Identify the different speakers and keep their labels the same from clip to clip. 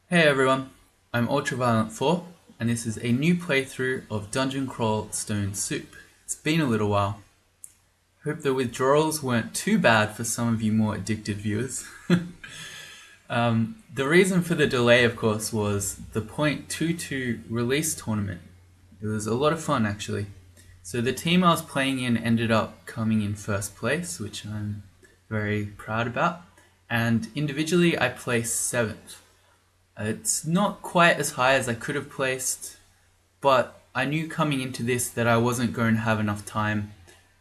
Speaker 1: Hey everyone, I'm Ultraviolent4 and this is a new playthrough of Dungeon Crawl Stone Soup. It's been a little while. Hope the withdrawals weren't too bad for some of you more addicted viewers. The reason for the delay, of course, was the .22 release tournament. It was a lot of fun actually. So the team I was playing in ended up coming in first place, which I'm very proud about, and individually I placed 7th. It's not quite as high as I could have placed, but I knew coming into this that I wasn't going to have enough time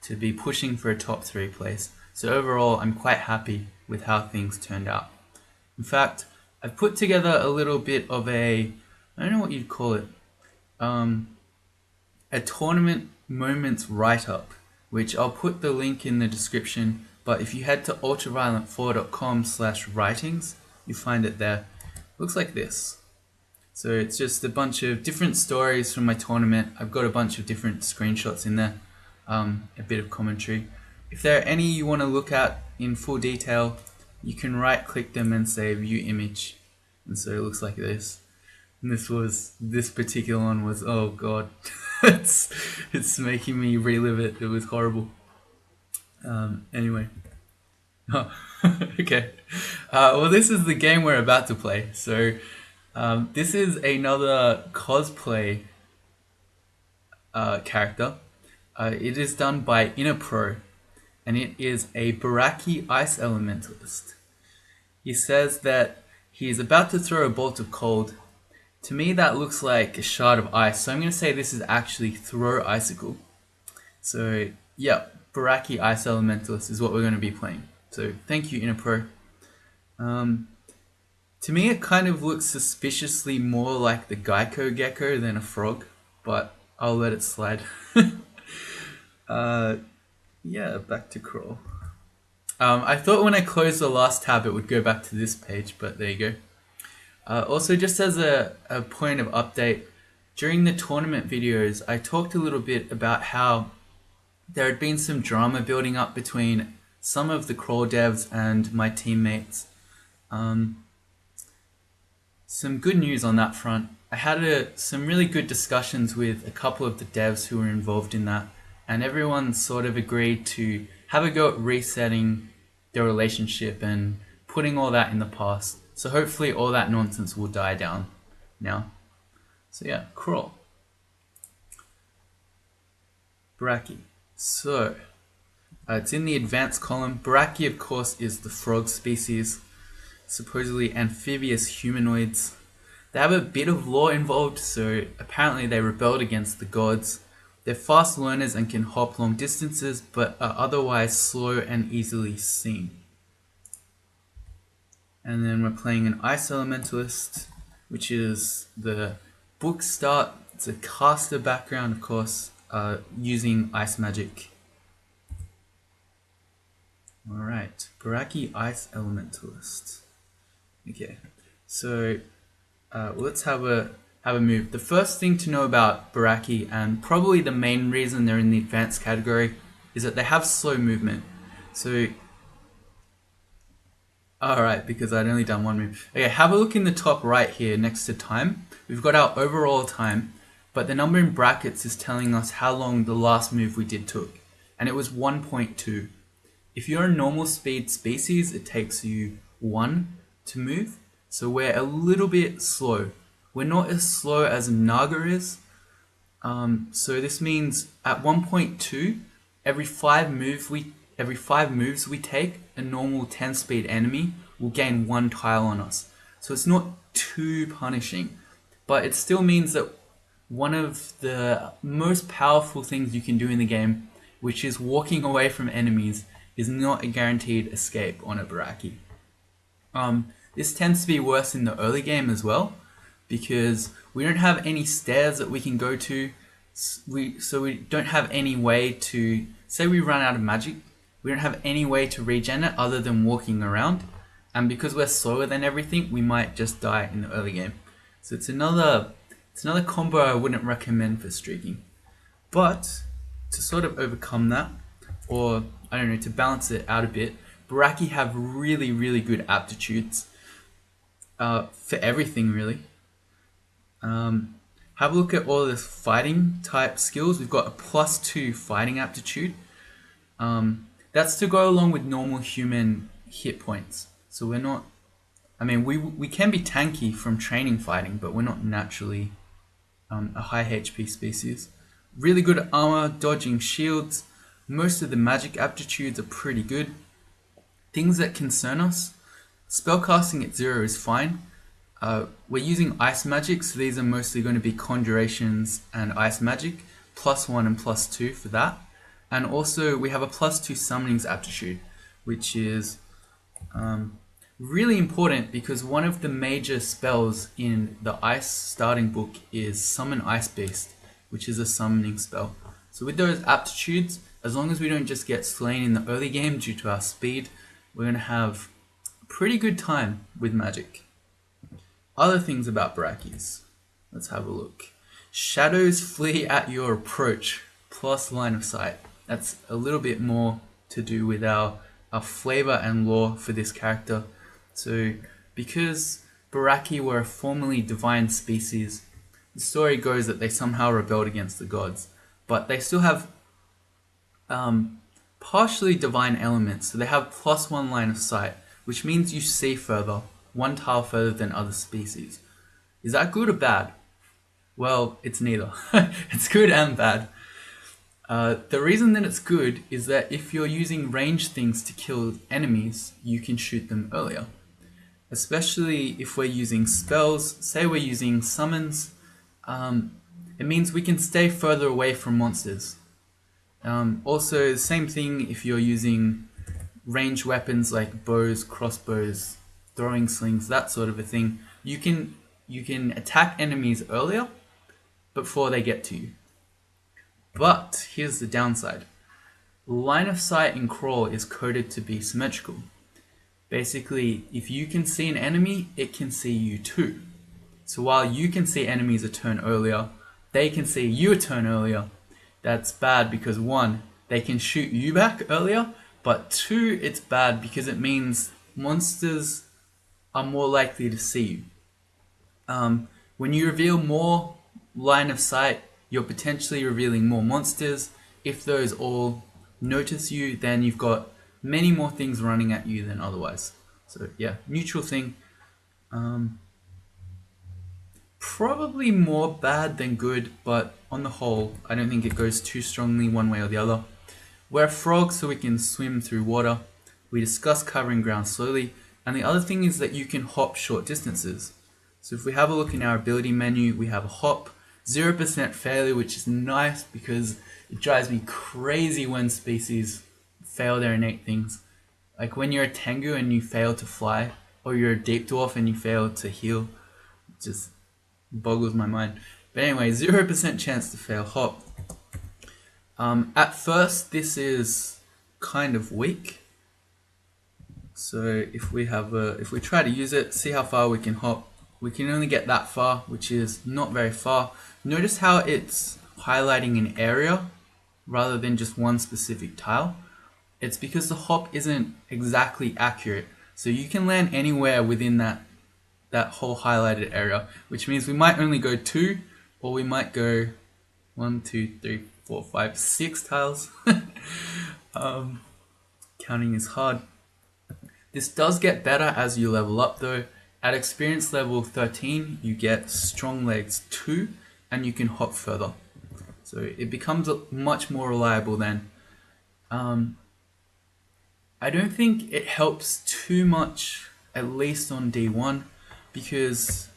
Speaker 1: to be pushing for a top 3 place. So overall, I'm quite happy with how things turned out. In fact, I've put together a little bit of I don't know what you'd call it, a tournament moments write-up, which I'll put the link in the description, but if you head to ultraviolent4.com/writings, you find it there. Looks like this. So it's just a bunch of different stories from my tournament. I've got a bunch of different screenshots in there, a bit of commentary. If there are any you want to look at in full detail, you can right click them and say view image. And so it looks like this. And this particular one was, oh god, it's making me relive it. It was horrible. Anyway. Oh, okay. Well, this is the game we're about to play. So, this is another cosplay character. It is done by inipro, and it is a Barachi Ice Elementalist. He says that he is about to throw a bolt of cold. To me, that looks like a shard of ice, so I'm going to say this is actually throw icicle. So, yeah, Barachi Ice Elementalist is what we're going to be playing. So, thank you, inipro. To me, it kind of looks suspiciously more like the Geico gecko than a frog, but I'll let it slide. Yeah, back to crawl. I thought when I closed the last tab it would go back to this page, but there you go. Also, just as a point of update, during the tournament videos, I talked a little bit about how there had been some drama building up between some of the crawl devs and my teammates. Some good news on that front. I had some really good discussions with a couple of the devs who were involved in that, and everyone sort of agreed to have a go at resetting their relationship and putting all that in the past. So hopefully all that nonsense will die down now. So yeah, crawl. Barachi. So, it's in the advanced column. Barachi, of course, is the frog species. Supposedly amphibious humanoids. They have a bit of lore involved, so apparently they rebelled against the gods. They're fast learners and can hop long distances, but are otherwise slow and easily seen. And then we're playing an Ice Elementalist, which is the book start. It's a caster background, of course, using ice magic. Alright, Barachi Ice Elementalist. Okay, so let's have a move. The first thing to know about Barachi, and probably the main reason they're in the advanced category, is that they have slow movement. So, alright, because I'd only done one move. Okay, have a look in the top right here next to time. We've got our overall time, but the number in brackets is telling us how long the last move we did took, and it was 1.2. If you're a normal speed species, it takes you 1 to move, so we're a little bit slow. We're not as slow as Naga is, so this means at 1.2, every 5 moves we take, a normal 10 speed enemy will gain 1 tile on us. So it's not too punishing, but it still means that one of the most powerful things you can do in the game, which is walking away from enemies, is not a guaranteed escape on a Barachi. This tends to be worse in the early game as well, because we don't have any stairs that we can go to, so we don't have any way to, say we run out of magic, we don't have any way to regen it other than walking around, and because we're slower than everything, we might just die in the early game. So it's another combo I wouldn't recommend for streaking. But to sort of overcome that, or I don't know, to balance it out a bit, Barachi have really, really good aptitudes. for everything really. Have a look at all the fighting type skills. We've got a +2 fighting aptitude. That's to go along with normal human hit points. So we're not, I mean, we can be tanky from training fighting, but we're not naturally a high HP species. Really good at armor, dodging shields. Most of the magic aptitudes are pretty good. Things that concern us, spellcasting at 0 is fine. We're using ice magic, so these are mostly going to be conjurations and ice magic, +1 and +2 for that. And also we have a +2 summonings aptitude, which is really important because one of the major spells in the ice starting book is Summon Ice Beast, which is a summoning spell. So with those aptitudes, as long as we don't just get slain in the early game due to our speed, we're going to have a pretty good time with magic. Other things about Barachis. Let's have a look. Shadows flee at your approach, plus line of sight. That's a little bit more to do with our flavor and lore for this character. So because Barachi were a formerly divine species, the story goes that they somehow rebelled against the gods, but they still have partially divine elements, so they have +1 line of sight, which means you see further, 1 tile further than other species. Is that good or bad? Well, it's neither. It's good and bad. The reason that it's good is that if you're using ranged things to kill enemies, you can shoot them earlier. Especially if we're using spells, say we're using summons, it means we can stay further away from monsters. Also, the same thing if you're using ranged weapons like bows, crossbows, throwing slings, that sort of a thing. You can attack enemies earlier before they get to you. But here's the downside. Line of sight in Crawl is coded to be symmetrical. Basically, if you can see an enemy, it can see you too. So while you can see enemies a turn earlier, they can see you a turn earlier. That's bad because 1, they can shoot you back earlier, but 2, it's bad because it means monsters are more likely to see you. When you reveal more line of sight, you're potentially revealing more monsters. If those all notice you, then you've got many more things running at you than otherwise. So yeah, neutral thing. Probably more bad than good, but on the whole, I don't think it goes too strongly one way or the other. We're frogs, so we can swim through water. We discuss covering ground slowly. And the other thing is that you can hop short distances. So if we have a look in our ability menu, we have a hop, 0% failure, which is nice because it drives me crazy when species fail their innate things. Like when you're a Tengu and you fail to fly, or you're a deep dwarf and you fail to heal, it just boggles my mind. But anyway, 0% chance to fail hop. At first, this is kind of weak. So if we try to use it, see how far we can hop. We can only get that far, which is not very far. Notice how it's highlighting an area rather than just one specific tile. It's because the hop isn't exactly accurate. So you can land anywhere within that whole highlighted area, which means we might only go 2, or we might go 1, 2, 3, 4, 5, 6 tiles. Counting is hard. This does get better as you level up though. At experience level 13, you get strong legs 2, and you can hop further. So it becomes much more reliable then. I don't think it helps too much, at least on D1, because,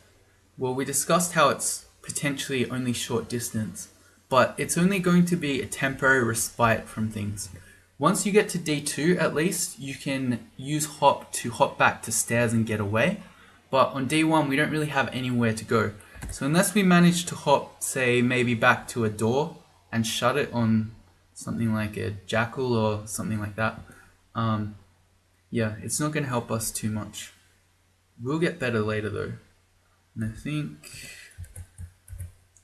Speaker 1: well, we discussed how it's potentially only short distance, but it's only going to be a temporary respite from things. Once you get to D2 at least, you can use hop to hop back to stairs and get away, but on D1 we don't really have anywhere to go. So unless we manage to hop, say, maybe back to a door and shut it on something like a jackal or something like that, yeah, it's not going to help us too much. We'll get better later though. And I think,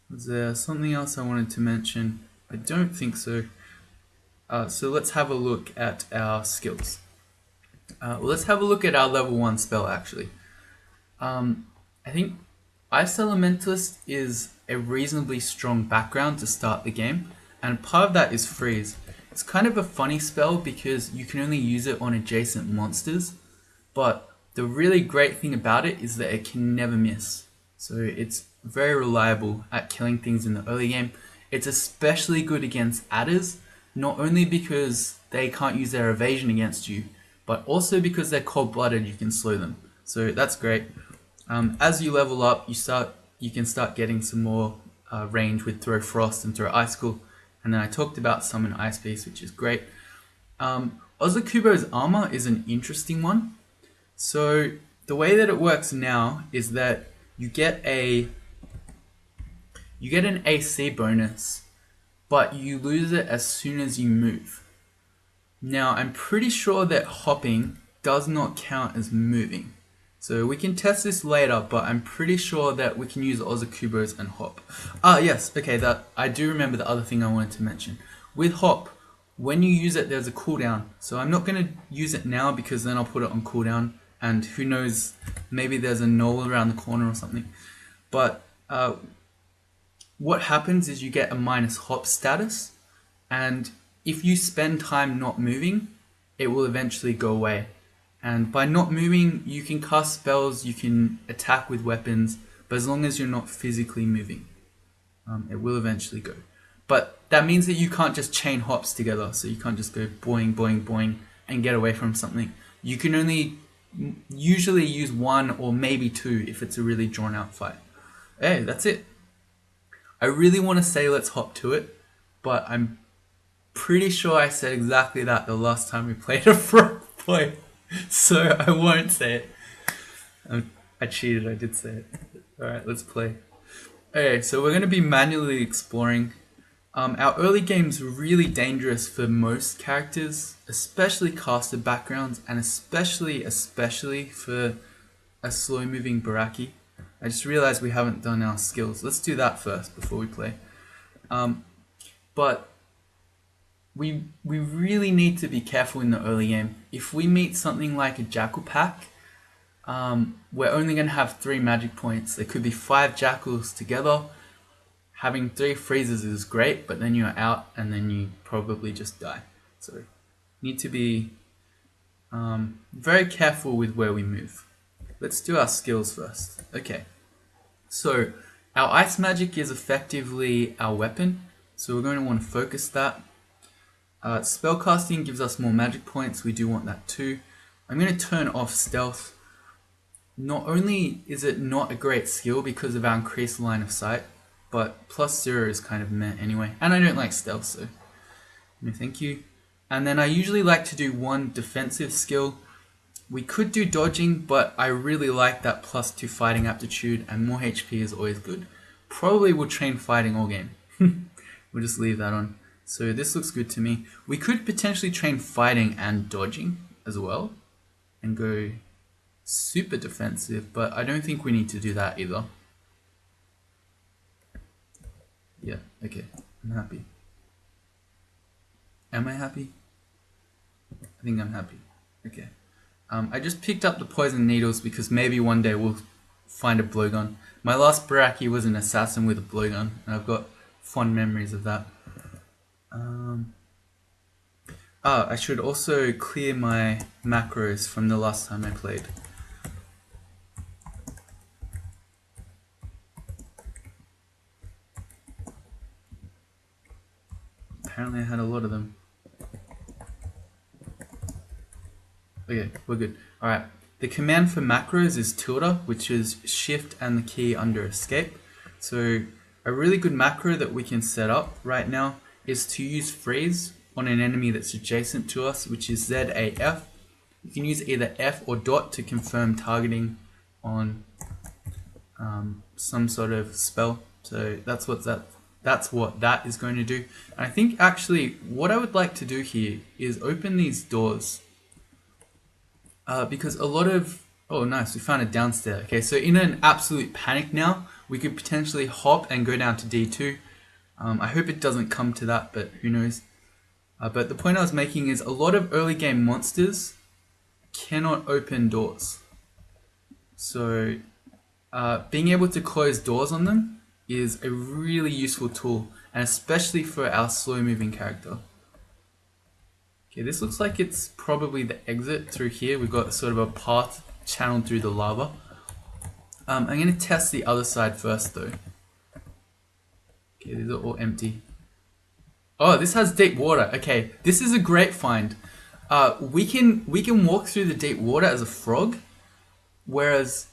Speaker 1: was there something else I wanted to mention? I don't think so. So let's have a look at our skills. Let's have a look at our level 1 spell actually. I think Ice Elementalist is a reasonably strong background to start the game, and part of that is freeze. It's kind of a funny spell because you can only use it on adjacent monsters, but the really great thing about it is that it can never miss. So it's very reliable at killing things in the early game. It's especially good against adders, not only because they can't use their evasion against you, but also because they're cold-blooded, you can slow them. So that's great. As you level up, you can start getting some more range with Throw Frost and Throw Icicle, and then I talked about Summon Ice Beast, which is great. Ozakubo's armor is an interesting one. So the way that it works now is that you get an AC bonus, but you lose it as soon as you move. Now I'm pretty sure that hopping does not count as moving. So we can test this later, but I'm pretty sure that we can use Ozakubos and hop. Yes, okay, that I do remember the other thing I wanted to mention. With hop, when you use it, there's a cooldown. So I'm not going to use it now because then I'll put it on cooldown, and who knows, maybe there's a null around the corner or something. But what happens is you get a minus hop status, and if you spend time not moving, it will eventually go away. And by not moving, you can cast spells, you can attack with weapons, but as long as you're not physically moving, it will eventually go. But that means that you can't just chain hops together, so you can't just go boing, boing, boing, and get away from something. You can only usually use one or maybe two if it's a really drawn out fight. Hey, that's it. I really want to say let's hop to it, but I'm pretty sure I said exactly that the last time we played a frog play. So I won't say it. I cheated, I did say it. Alright, let's play. Okay, so we're going to be manually exploring. Our early game's really dangerous for most characters, especially caster backgrounds, and especially for a slow moving Barachi. I just realized we haven't done our skills. Let's do that first before we play. But we really need to be careful in the early game. If we meet something like a Jackal pack, we're only going to have 3 magic points. There could be 5 Jackals together. Having 3 freezes is great, but then you're out and then you probably just die. So need to be very careful with where we move. Let's do our skills first. Okay, so our ice magic is effectively our weapon, so we're going to want to focus that. Spellcasting gives us more magic points, we do want that too. I'm going to turn off stealth. Not only is it not a great skill because of our increased line of sight, but +0 is kind of meh anyway. And I don't like stealth, so no thank you. And then I usually like to do one defensive skill. We could do dodging, but I really like that +2 fighting aptitude, and more HP is always good. Probably will train fighting all game. We'll just leave that on. So this looks good to me. We could potentially train fighting and dodging as well and go super defensive, but I don't think we need to do that either. Yeah, okay, I'm happy. Am I happy? I think I'm happy. Okay. I just picked up the poison needles because maybe one day we'll find a blowgun. My last Barachi was an assassin with a blowgun, and I've got fond memories of that. I should also clear my macros from the last time I played. Apparently I had a lot of them. Okay, we're good. Alright, the command for macros is tilde, which is shift and the key under escape. So a really good macro that we can set up right now is to use freeze on an enemy that's adjacent to us, which is ZAF. You can use either F or dot to confirm targeting on some sort of spell. So that's what that is going to do. And I think actually what I would like to do here is open these doors. Because a lot of... Oh nice, we found it downstairs. Okay, so in an absolute panic now, we could potentially hop and go down to D2. I hope it doesn't come to that, but who knows. But the point I was making is a lot of early game monsters cannot open doors. So being able to close doors on them is a really useful tool, and especially for our slow moving character. Okay, this looks like it's probably the exit through here. We've got sort of a path channeled through the lava. I'm going to test the other side first though. Okay, these are all empty. Oh, this has deep water. Okay, this is a great find. We can walk through the deep water as a frog, whereas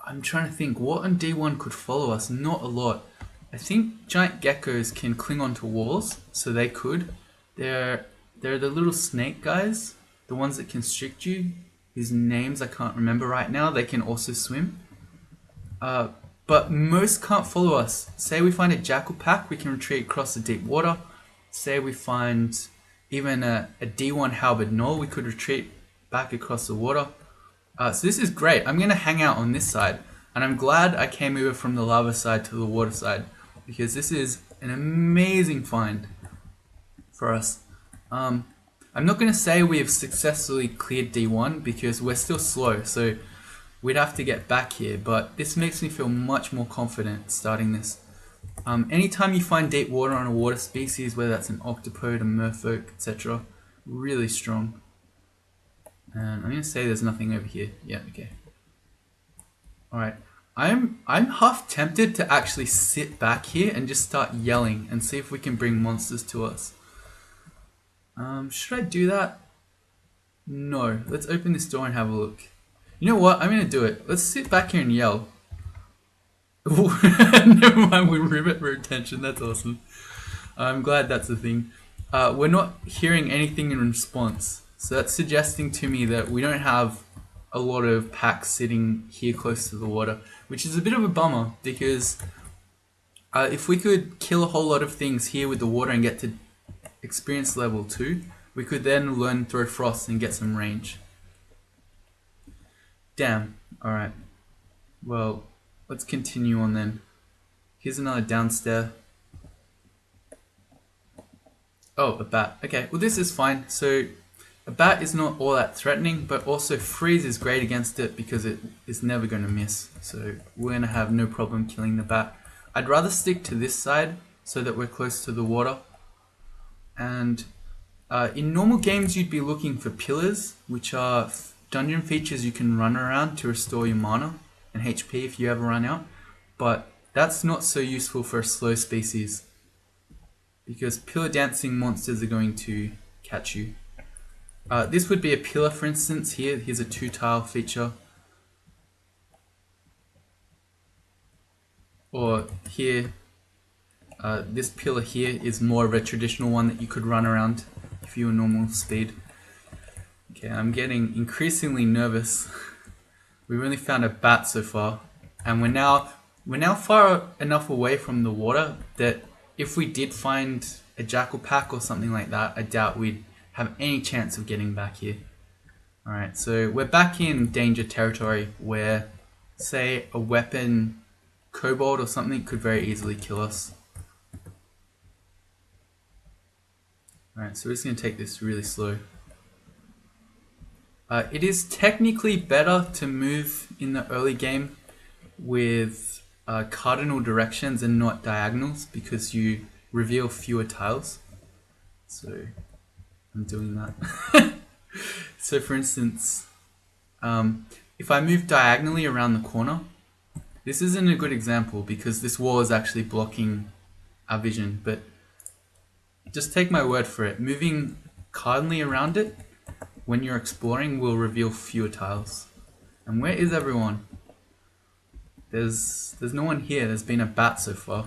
Speaker 1: I'm trying to think what on D1 could follow us. Not a lot. I think giant geckos can cling onto walls, so they could. They're the little snake guys, the ones that constrict you. Whose names I can't remember right now. They can also swim. But most can't follow us. Say we find a jackal pack, we can retreat across the deep water. Say we find even a D1 halberd knoll, we could retreat back across the water. So this is great. I'm going to hang out on this side. And I'm glad I came over from the lava side to the water side, because this is an amazing find for us. I'm not going to say we have successfully cleared D1 because we're still slow. So we'd have to get back here, but this makes me feel much more confident starting this. Anytime you find deep water on a water species, whether that's an octopode, a merfolk, etc., really strong. And I'm going to say there's nothing over here. Yeah, okay. Alright, I'm half tempted to actually sit back here and just start yelling and see if we can bring monsters to us. Should I do that? No, let's open this door and have a look. You know what? I'm going to do it. Let's sit back here and yell. Never mind, we rivet for attention. That's awesome. I'm glad that's a thing. We're not hearing anything in response. So that's suggesting to me that we don't have a lot of packs sitting here close to the water, which is a bit of a bummer because if we could kill a whole lot of things here with the water and get to experience level 2, we could then learn Throw Frost and get some range. Damn. Alright. Well, let's continue on then. Here's another downstairs. Oh, a bat. Okay, well this is fine. So a bat is not all that threatening, but also freeze is great against it because it is never going to miss. So we're going to have no problem killing the bat. I'd rather stick to this side so that we're close to the water. And in normal games you'd be looking for pillars, which are dungeon features you can run around to restore your mana and HP if you ever run out. But that's not so useful for a slow species, because pillar dancing monsters are going to catch you. This would be a pillar, for instance. Here's a 2-tile feature. Or here, this pillar here is more of a traditional one that you could run around if you were normal speed. Okay, I'm getting increasingly nervous. We've only found a bat so far, and we're now far enough away from the water that if we did find a jackal pack or something like that, I doubt we'd have any chance of getting back here. Alright, so we're back in danger territory where, say, a weapon kobold or something could very easily kill us. Alright, so we're just going to take this really slow. It is technically better to move in the early game with cardinal directions and not diagonals because you reveal fewer tiles. So I'm doing that. So for instance, if I move diagonally around the corner, this isn't a good example because this wall is actually blocking our vision, but just take my word for it. Moving cardinally around it when you're exploring will reveal fewer tiles. And where is everyone? There's no one here. There's been a bat so far.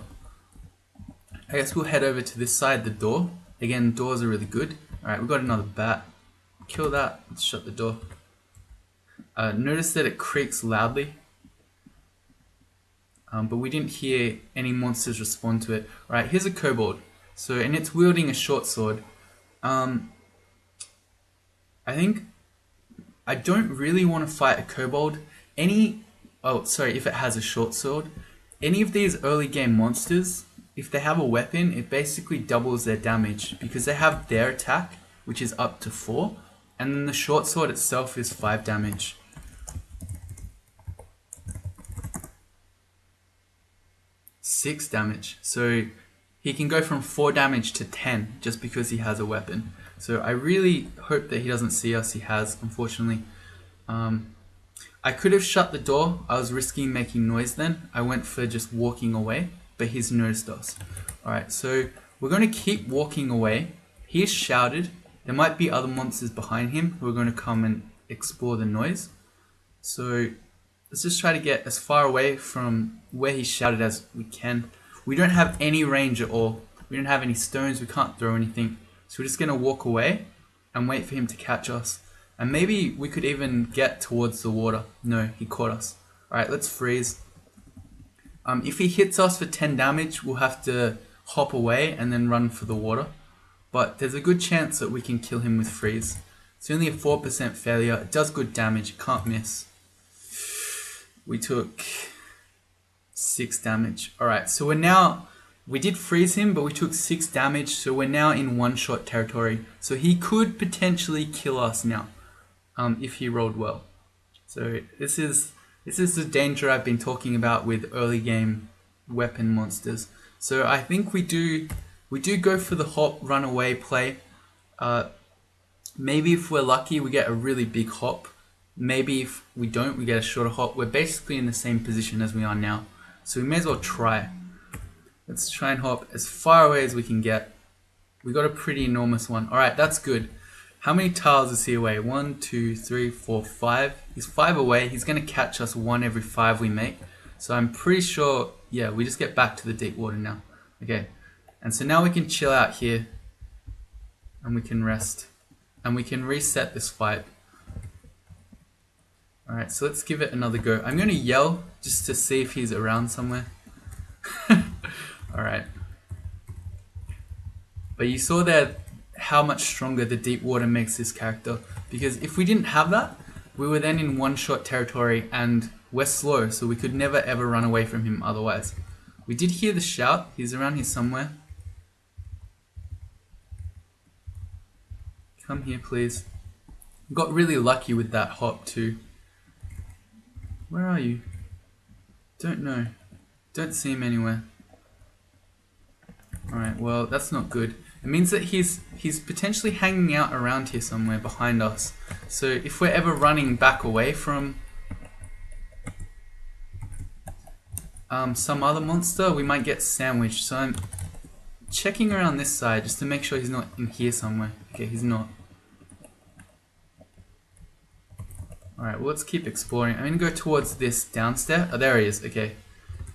Speaker 1: I guess we'll head over to this side, the door. Again, doors are really good. Alright, we've got another bat. Kill that. Let's shut the door. Notice that it creaks loudly. But we didn't hear any monsters respond to it. Alright, here's a kobold. So, and it's wielding a short sword. I think I don't really want to fight a kobold. If it has a short sword. Any of these early game monsters, if they have a weapon, it basically doubles their damage because they have their attack, which is up to 4, and then the short sword itself is 5 damage. 6 damage. So he can go from 4 damage to 10 just because he has a weapon. So I really hope that he doesn't see us. He has, unfortunately. I could have shut the door. I was risking making noise then. I went for just walking away, but he's noticed us. Alright, so we're going to keep walking away. He's shouted. There might be other monsters behind him who are going to come and explore the noise. So let's just try to get as far away from where he shouted as we can. We don't have any range at all. We don't have any stones. We can't throw anything. So we're just going to walk away and wait for him to catch us. And maybe we could even get towards the water. No, he caught us. Alright, let's freeze. If he hits us for 10 damage, we'll have to hop away and then run for the water. But there's a good chance that we can kill him with freeze. It's only a 4% failure. It does good damage. It can't miss. We took 6 damage. Alright, so we did freeze him, but we took 6 damage, so we're now in one-shot territory. So he could potentially kill us now, if he rolled well. So this is the danger I've been talking about with early game weapon monsters. So I think we do go for the hop, run away play. Maybe if we're lucky, we get a really big hop. Maybe if we don't, we get a shorter hop. We're basically in the same position as we are now. So we may as well try. Let's try and hop as far away as we can get. We got a pretty enormous one. Alright, that's good. How many tiles is he away? 1, 2, 3, 4, 5. He's 5 away. He's going to catch us 1 every 5 we make. So I'm pretty sure, yeah, we just get back to the deep water now. Okay. And so now we can chill out here. And we can rest. And we can reset this fight. Alright, so let's give it another go. I'm going to yell just to see if he's around somewhere. Alright. But you saw there how much stronger the deep water makes this character. Because if we didn't have that, we were then in one-shot territory and we're slow, so we could never ever run away from him otherwise. We did hear the shout. He's around here somewhere. Come here, please. Got really lucky with that hop too. Where are you? Don't know. Don't see him anywhere. Alright, well, that's not good. It means that he's potentially hanging out around here somewhere behind us. So if we're ever running back away from some other monster, we might get sandwiched. So I'm checking around this side just to make sure he's not in here somewhere. Okay, he's not. Alright, well, let's keep exploring. I'm going to go towards this downstairs. Oh, there he is. Okay.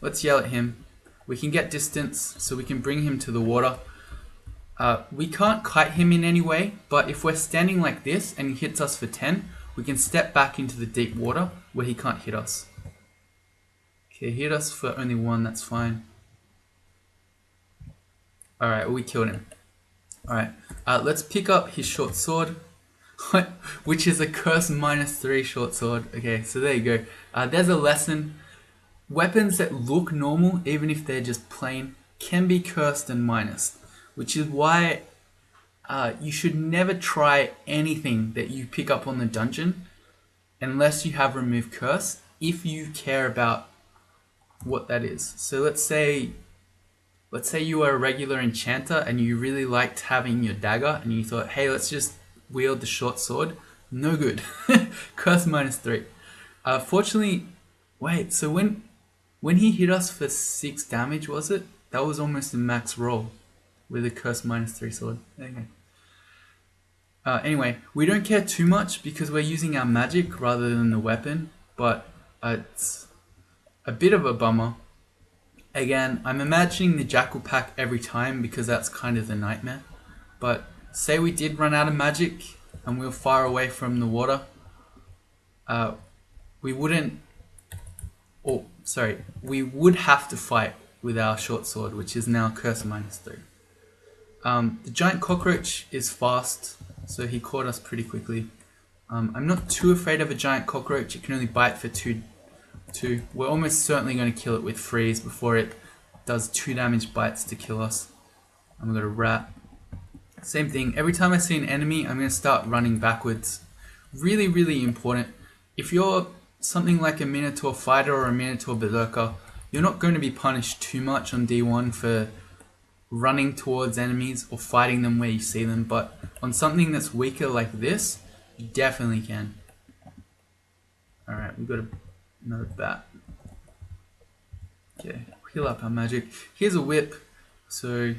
Speaker 1: Let's yell at him. We can get distance so we can bring him to the water. We can't kite him in any way, but if we're standing like this and he hits us for 10, we can step back into the deep water where he can't hit us. Okay, he hit us for only 1, that's fine. Alright, well, we killed him. Alright, let's pick up his short sword. Which is a curse -3 short sword. Okay, so there you go. There's a lesson. Weapons that look normal, even if they're just plain, can be cursed and minused. Which is why you should never try anything that you pick up on the dungeon unless you have remove curse, if you care about what that is. So let's say you are a regular enchanter and you really liked having your dagger and you thought, hey, let's just wield the short sword. No good. Curse -3. Fortunately, wait, so when he hit us for 6 damage, was it? That was almost a max roll with a curse -3 sword. Okay. Anyway, we don't care too much because we're using our magic rather than the weapon, but it's a bit of a bummer. Again, I'm imagining the jackal pack every time because that's kind of the nightmare. But say we did run out of magic and we were far away from the water, we would have to fight with our short sword, which is now curse -3. The giant cockroach is fast, so he caught us pretty quickly. I'm not too afraid of a giant cockroach. It can only bite for 2. We're almost certainly going to kill it with freeze before it does 2 damage bites to kill us. We've got a rat. Same thing. Every time I see an enemy, I'm going to start running backwards. Really, really important. If you're something like a Minotaur fighter or a Minotaur berserker, you're not going to be punished too much on D1 for running towards enemies or fighting them where you see them, but on something that's weaker like this, you definitely can. Alright, we've got another bat. Okay, heal up our magic. Here's a whip, so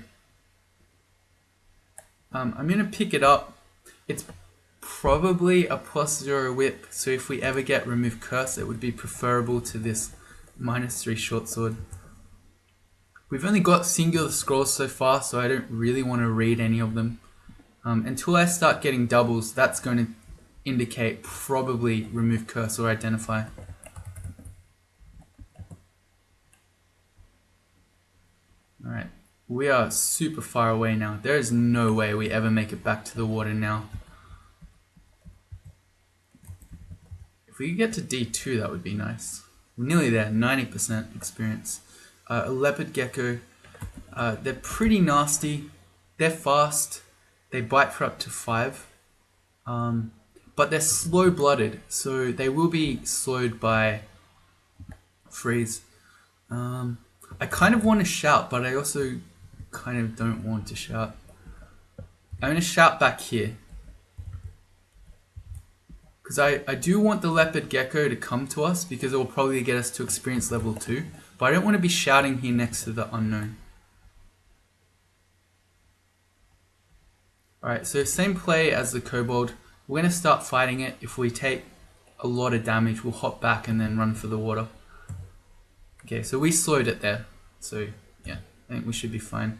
Speaker 1: I'm going to pick it up. It's probably a +0 whip, so if we ever get remove curse, it would be preferable to this -3 short sword. We've only got singular scrolls so far, so I don't really want to read any of them. Until I start getting doubles, that's going to indicate probably remove curse or identify. Alright, we are super far away now. There is no way we ever make it back to the water now. If we could get to D2, that would be nice. We're nearly there, 90% experience. A leopard gecko, they're pretty nasty. They're fast. They bite for up to 5. But they're slow-blooded, so they will be slowed by freeze. I kind of want to shout, but I also kind of don't want to shout. I'm going to shout back here. Because I do want the leopard gecko to come to us, because it will probably get us to experience level 2. But I don't want to be shouting here next to the unknown. Alright, so same play as the kobold. We're going to start fighting it. If we take a lot of damage, we'll hop back and then run for the water. Okay, so we slowed it there. So yeah, I think we should be fine.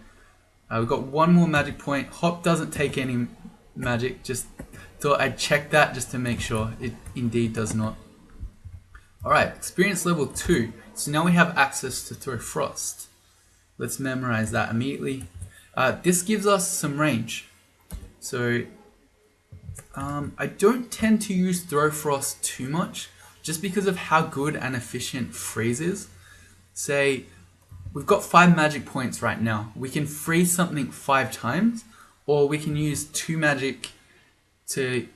Speaker 1: We've got one more magic point. Hop doesn't take any magic. Just thought I'd check that just to make sure. It indeed does not. Alright, experience level 2. So now we have access to throw frost. Let's memorize that immediately. This gives us some range. So I don't tend to use throw frost too much, just because of how good and efficient freeze is. Say we've got 5 magic points right now. We can freeze something 5 times, or we can use 2 magic to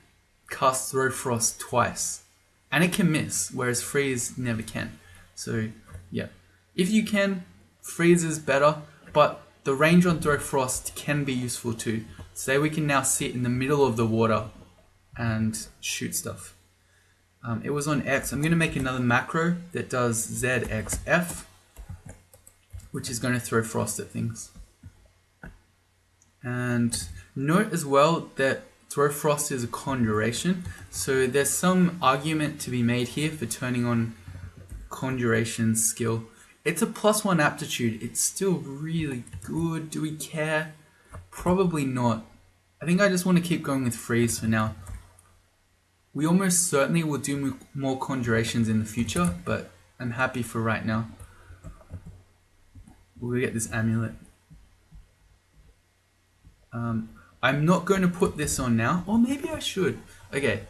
Speaker 1: cast throw frost twice, and it can miss, whereas freeze never can. So yeah, if you can, freeze is better, but the range on throw frost can be useful too. Say we can now sit in the middle of the water and shoot stuff. It was on X. I'm going to make another macro that does ZXF, which is going to throw frost at things. And note as well that throw frost is a conjuration, so there's some argument to be made here for turning on conjuration skill. It's a +1 aptitude. It's still really good. Do we care? Probably not. I think I just want to keep going with freeze for now. We almost certainly will do more conjurations in the future, but I'm happy for right now. We'll get this amulet. I'm not going to put this on now, or maybe I should. Okay,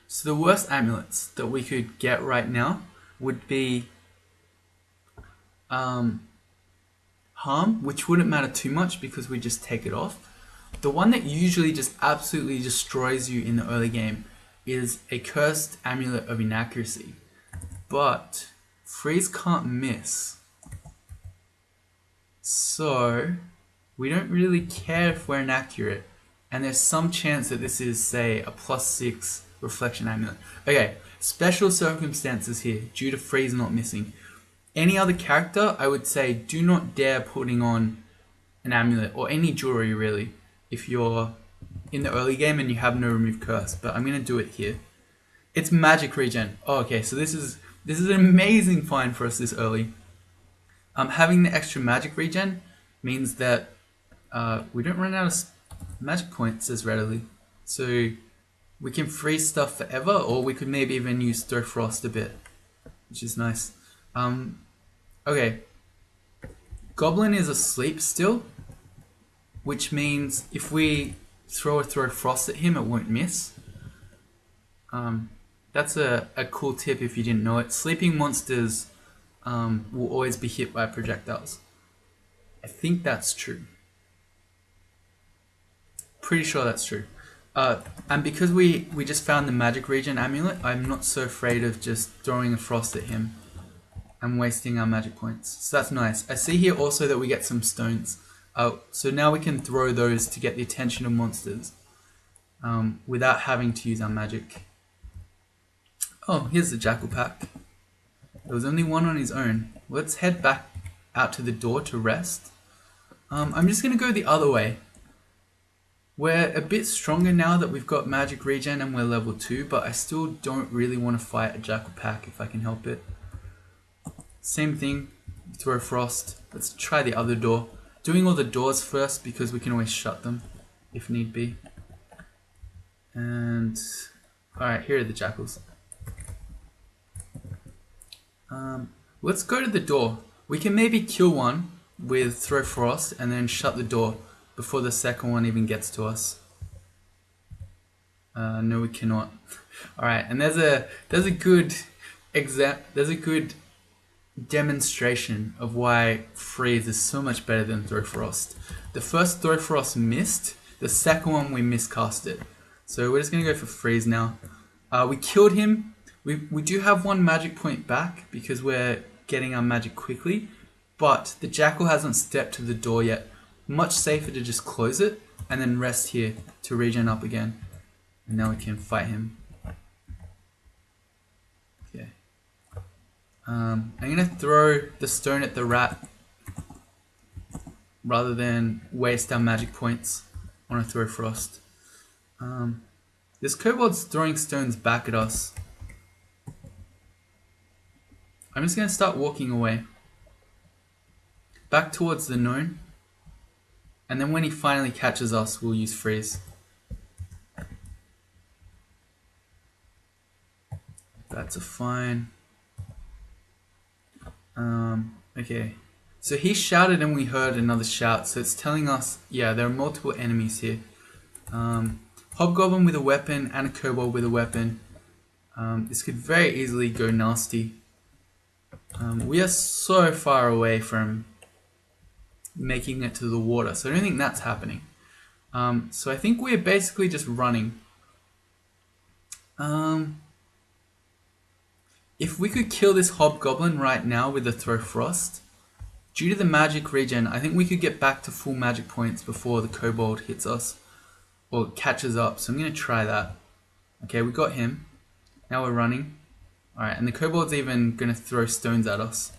Speaker 1: so the worst amulets that we could get right now would be harm, which wouldn't matter too much because we just take it off. The one that usually just absolutely destroys you in the early game is a cursed amulet of inaccuracy, but freeze can't miss, so we don't really care if we're inaccurate, and there's some chance that this is, say, a +6 reflection amulet. Okay, special circumstances here due to freeze not missing. Any other character, I would say do not dare putting on an amulet or any jewelry really if you're in the early game and you have no remove curse, but I'm going to do it here. It's magic regen. Oh, okay, so this is an amazing find for us this early. Having the extra magic regen means that we don't run out of magic points as readily. So we can freeze stuff forever, or we could maybe even use throw frost a bit, which is nice. Okay, Goblin is asleep still, which means if we throw frost at him, it won't miss. That's a cool tip if you didn't know it. Sleeping monsters will always be hit by projectiles. I think that's true. Pretty sure that's true. And because we just found the magic regen amulet, I'm not so afraid of just throwing a frost at him. and wasting our magic points. So that's nice. I see here also that we get some stones. So now we can throw those to get the attention of monsters without having to use our magic. Oh, here's the jackal pack. There was only one on his own. Let's head back out to the door to rest. I'm just going to go the other way. We're a bit stronger now that we've got magic regen and we're level 2, but I still don't really want to fight a jackal pack if I can help it. Same thing, throw frost. Let's try the other door. Doing all the doors first because we can always shut them if need be. And alright, here are the jackals. Let's go to the door. We can maybe kill one with throw frost and then shut the door before the second one even gets to us. No, we cannot. Alright, and there's a good demonstration of why freeze is so much better than throw frost. The first throw frost missed, the second one we miscast it. So we're just gonna go for freeze now. We killed him. We do have one magic point back because we're getting our magic quickly, but the jackal hasn't stepped to the door yet. Much safer to just close it and then rest here to regen up again. And now we can fight him. Okay. I'm gonna throw the stone at the rat rather than waste our magic points on a throw frost. This kobold's throwing stones back at us. I'm just gonna start walking away. Back towards the known. And then when he finally catches us, we'll use freeze. That's a fine. Okay. So he shouted and we heard another shout. So it's telling us, yeah, there are multiple enemies here. Hobgoblin with a weapon and a kobold with a weapon. This could very easily go nasty. We are so far away from making it to the water, so I don't think that's happening. So I think we're basically just running. If we could kill this hobgoblin right now with the throw frost, due to the magic regen, I think we could get back to full magic points before the kobold hits us or catches up. So I'm going to try that. Okay, we got him. Now we're running. Alright, and the kobold's even going to throw stones at us.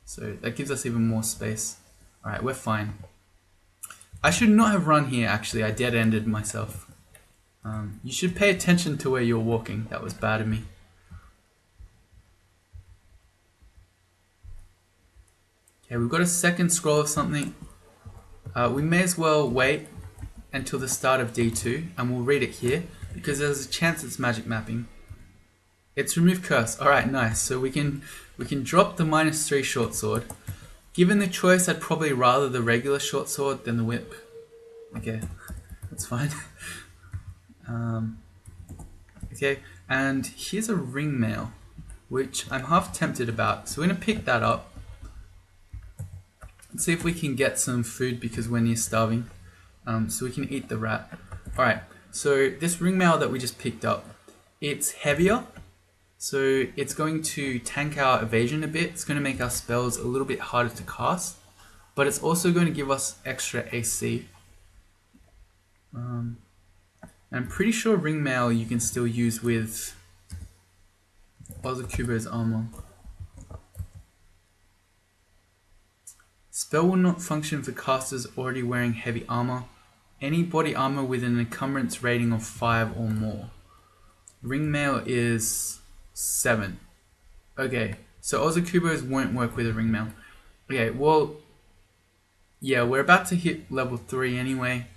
Speaker 1: So that gives us even more space. Alright, we're fine. I should not have run here actually, I dead-ended myself. You should pay attention to where you're walking, that was bad of me. Okay, we've got a second scroll of something. We may as well wait until the start of D2 and we'll read it here because there's a chance it's magic mapping. It's remove curse. Alright, nice. So we can drop the -3 short sword. Given the choice, I'd probably rather the regular short sword than the whip. Okay, that's fine. Okay, and here's a ring mail, which I'm half tempted about. So we're gonna pick that up. Let's see if we can get some food because we're near starving. So we can eat the rat. Alright, so this ring mail that we just picked up, it's heavier. So it's going to tank our evasion a bit. It's going to make our spells a little bit harder to cast. But it's also going to give us extra AC. I'm pretty sure ring mail you can still use with Ozakubo's armor. Spell will not function for casters already wearing heavy armor. Any body armor with an encumbrance rating of 5 or more. Ring mail is 7. Okay, so Ozakubo's won't work with a ring mail. Okay, well, yeah, we're about to hit level 3 anyway.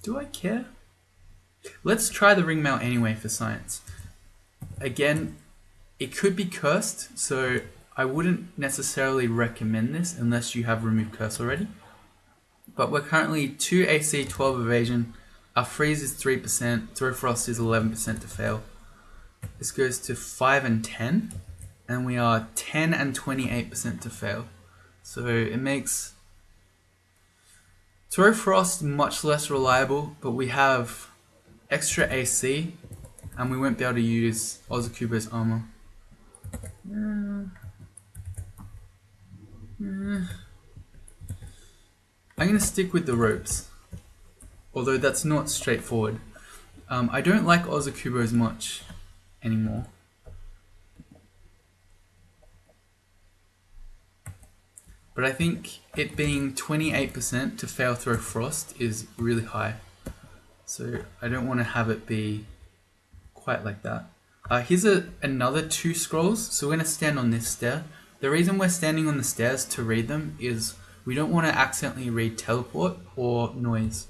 Speaker 1: Do I care? Let's try the ring mail anyway for science. Again, it could be cursed, so I wouldn't necessarily recommend this unless you have removed curse already. But we're currently 2 AC, 12 evasion. Our freeze is 3%, throw frost is 11% to fail. This goes to 5 and 10, and we are 10 and 28% to fail. So it makes throw frost much less reliable, but we have extra AC, and we won't be able to use Ozakubo's armor. I'm going to stick with the ropes, although that's not straightforward. I don't like Ozokubo as much anymore. But I think it being 28% to fail throw frost is really high. So I don't want to have it be quite like that. Here's another 2 scrolls. So we're going to stand on this stair. The reason we're standing on the stairs to read them is we don't want to accidentally read teleport or noise.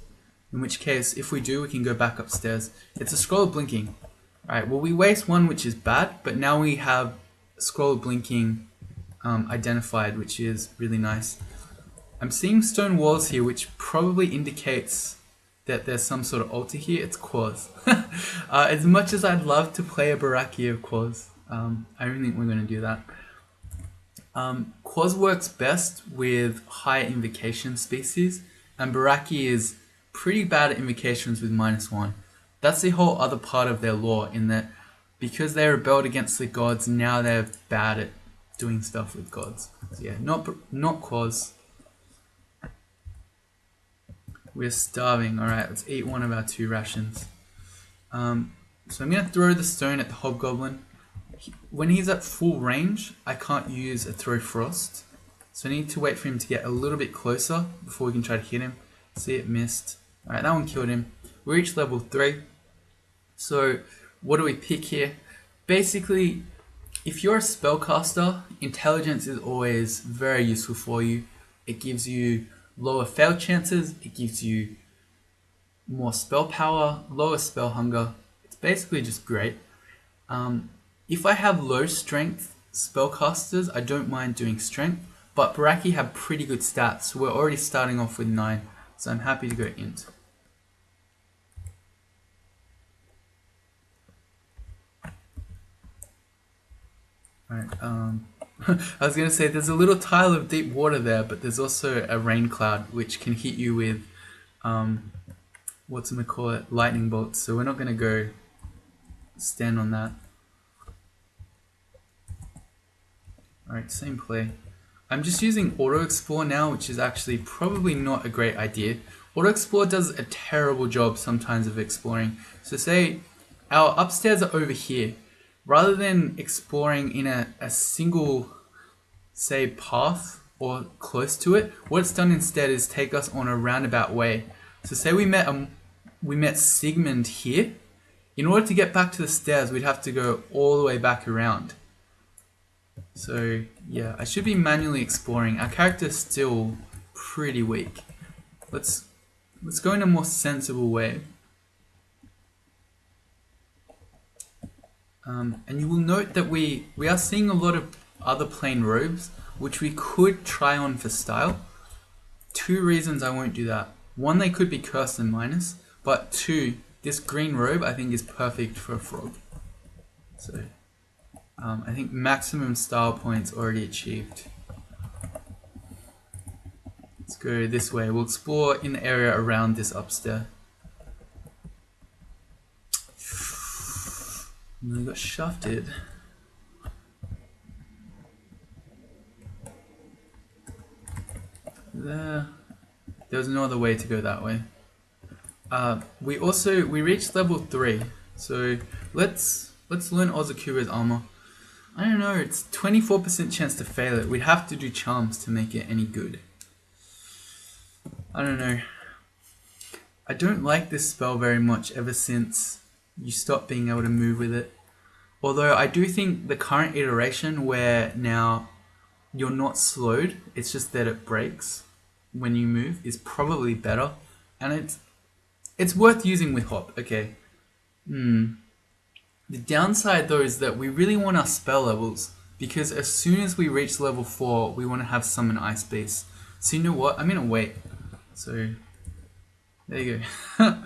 Speaker 1: In which case, if we do, we can go back upstairs. It's a scroll of blinking. Alright, well we waste one, which is bad, but now we have a scroll of blinking identified, which is really nice. I'm seeing stone walls here, which probably indicates that there's some sort of altar here. It's Quaz. As much as I'd love to play a Barachi of Quaz, I don't think we're going to do that. Quaz works best with higher invocation species, and Barachi is pretty bad at invocations with -1. That's the whole other part of their lore, in that because they rebelled against the gods, now they're bad at doing stuff with gods. So yeah, not Quaz. We're starving. Alright, let's eat one of our 2 rations. So I'm going to throw the stone at the hobgoblin. When he's at full range, I can't use a throw frost. So I need to wait for him to get a little bit closer before we can try to hit him. See, it missed. Alright, that one killed him. We reached level 3. So what do we pick here? Basically, if you're a spellcaster, intelligence is always very useful for you. It gives you lower fail chances, it gives you more spell power, lower spell hunger. It's basically just great. If I have low strength spellcasters, I don't mind doing strength, but Barachi have pretty good stats, so we're already starting off with 9, so I'm happy to go int. Alright, I was going to say there's a little tile of deep water there, but there's also a rain cloud which can hit you with, lightning bolts, so we're not going to go stand on that. Alright, same play. I'm just using auto explore now, which is actually probably not a great idea. Auto explore does a terrible job sometimes of exploring. So say our upstairs are over here. Rather than exploring in a single, say, path or close to it, what it's done instead is take us on a roundabout way. So say we met Sigmund here. In order to get back to the stairs, we'd have to go all the way back around. So yeah, I should be manually exploring. Our character is still pretty weak. Let's go in a more sensible way. And you will note that we are seeing a lot of other plain robes, which we could try on for style. 2 reasons I won't do that. 1, they could be cursed and minus, but 2, this green robe I think is perfect for a frog. So I think maximum style points already achieved. Let's go this way. We'll explore in the area around this upstairs. And we got shafted. There was no other way to go that way. We reached level 3, so let's learn Ozokubo's armor. I don't know, it's 24% chance to fail it. We'd have to do charms to make it any good. I don't know. I don't like this spell very much ever since you stop being able to move with it. Although I do think the current iteration where now you're not slowed, it's just that it breaks when you move, is probably better. And it's worth using with Hop, okay. The downside though is that we really want our spell levels, because as soon as we reach level 4, we want to have Summon Ice Beast. So you know what, I'm going to wait. So there you go.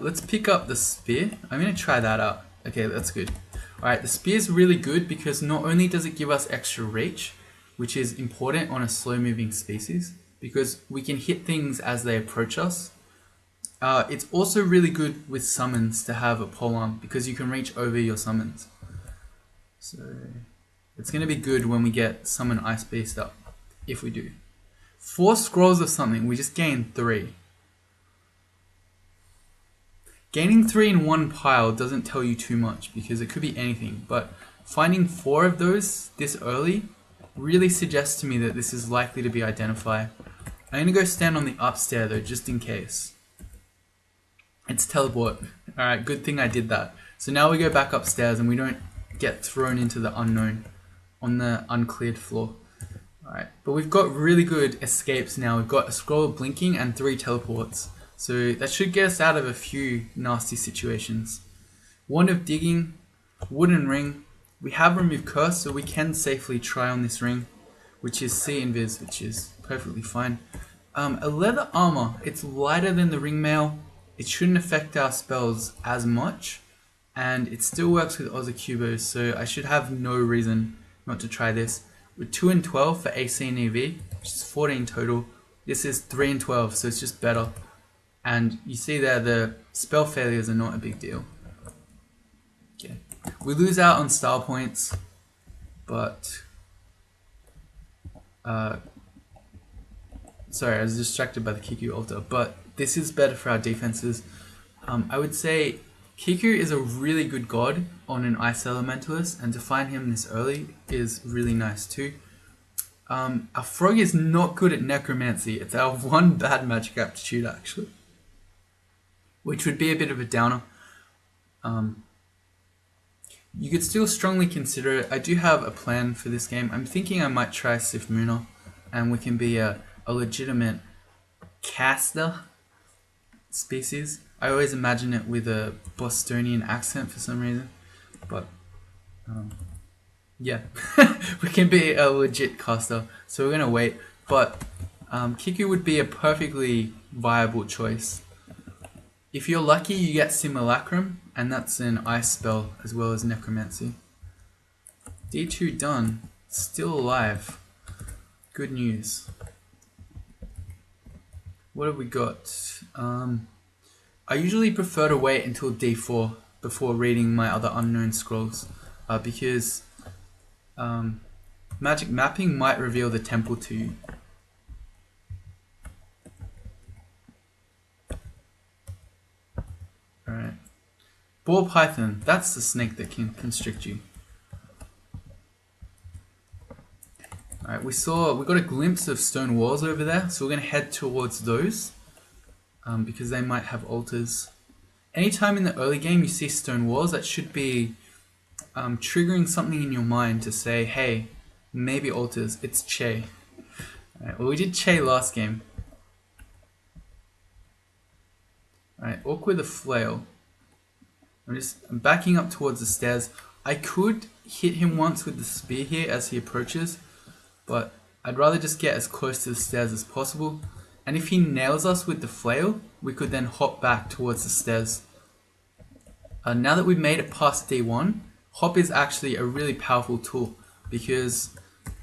Speaker 1: Let's pick up the spear. I'm going to try that out. Okay, that's good. Alright, the spear is really good because not only does it give us extra reach, which is important on a slow moving species, because we can hit things as they approach us. It's also really good with summons to have a polearm because you can reach over your summons. So It's going to be good when we get summon Ice Beast up, if we do. 4 scrolls of something, we just gain 3. Gaining 3 in one pile doesn't tell you too much because it could be anything, but finding 4 of those this early really suggests to me that this is likely to be identified. I'm going to go stand on the upstairs though, just in case. It's teleport. Alright, good thing I did that. So now we go back upstairs and we don't get thrown into the unknown on the uncleared floor. Alright, but we've got really good escapes now. We've got a scroll of blinking and 3 teleports. So that should get us out of a few nasty situations. Wand of digging, wooden ring. We have removed curse, so we can safely try on this ring, which is C invis, which is perfectly fine. A leather armor. It's lighter than the ring mail. It shouldn't affect our spells as much, and it still works with Ozokubos, so I should have no reason not to try this. With 2 and 12 for AC and EV, which is 14 total. This is 3 and 12, so it's just better. And you see there, the spell failures are not a big deal. Okay. We lose out on style points, but... sorry, I was distracted by the Kiku altar, but this is better for our defenses. I would say Kiku is a really good god on an Ice Elementalist, and to find him this early is really nice too. Our frog is not good at necromancy. It's our one bad magic aptitude actually, which would be a bit of a downer. You could still strongly consider it. I do have a plan for this game. I'm thinking I might try Sif Muna, and we can be a legitimate caster species. I always imagine it with a Bostonian accent for some reason, but yeah, we can be a legit caster, so we're gonna wait. But Kiku would be a perfectly viable choice. If you're lucky, you get Simulacrum, and that's an ice spell as well as necromancy. D2 done, still alive. Good news. What have we got? I usually prefer to wait until D4 before reading my other unknown scrolls, because magic mapping might reveal the temple to you. Alright. Ball python, that's the snake that can constrict you. Alright, we got a glimpse of stone walls over there, so we're going to head towards those, because they might have altars. Anytime in the early game you see stone walls, that should be triggering something in your mind to say, hey, maybe altars, it's Che. Alright, well we did Che last game. Alright, Orc with a flail. I'm backing up towards the stairs. I could hit him once with the spear here as he approaches, but I'd rather just get as close to the stairs as possible. And if he nails us with the flail, we could then hop back towards the stairs. Now that we've made it past D1, hop is actually a really powerful tool, because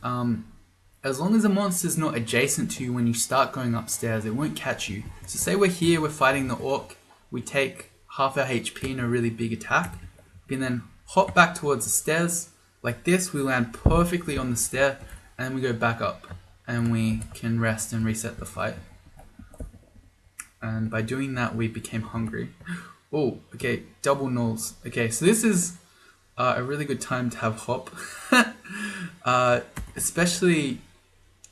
Speaker 1: as long as the monster's not adjacent to you when you start going upstairs, it won't catch you. So say we're here, we're fighting the orc, we take half our HP in a really big attack, we can then hop back towards the stairs. Like this, we land perfectly on the stair, and then we go back up, and we can rest and reset the fight. And by doing that, we became hungry. Oh, okay, double nulls. Okay, so this is a really good time to have hop. Especially